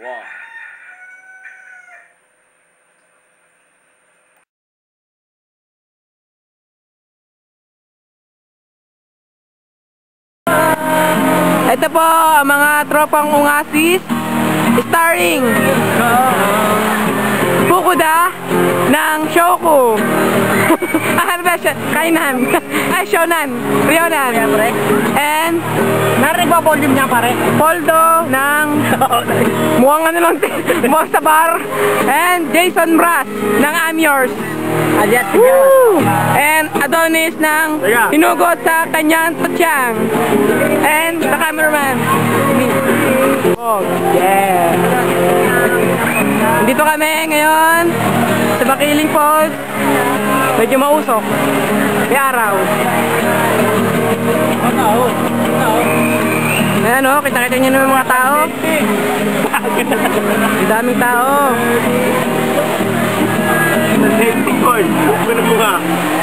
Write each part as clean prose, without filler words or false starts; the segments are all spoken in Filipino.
Wow. Ito po ang mga tropang ungasis starring Fukuda ng Shoku. Ano ba siya? Kainan. Ay, Shonan. Ryonan. And Narinig ba volume niya pare? Poldo ng mukhang ano lang, mukhang sa bar. And Jason Brass ng I'm Yours. Alias Woo! And Adonis ng hinugot sa kanyang tutyang. And the cameraman. Oh, yeah. Dito kami ngayon sa Bakiling Falls. Medyo mausok. May araw. Ayan o, kita-kita nyo naman mga tao. Ang daming tao.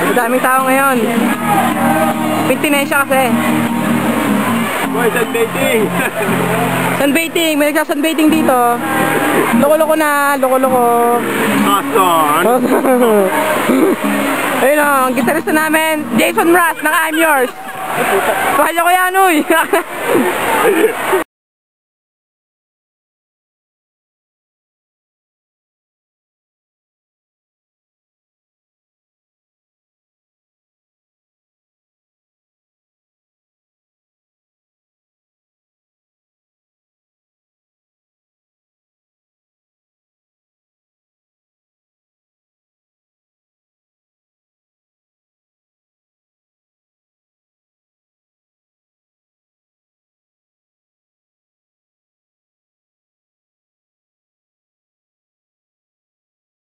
Ang daming tao ngayon. Pintinesya kasi. Boy, sunbathing! Sunbathing, may nagsa-sunbathing dito. Loko-loko na, loko-loko. Awesome! Ayun o, ang gitarista namin, Jason Brass ng I'm Yours. Pahalyo ko yan, uy.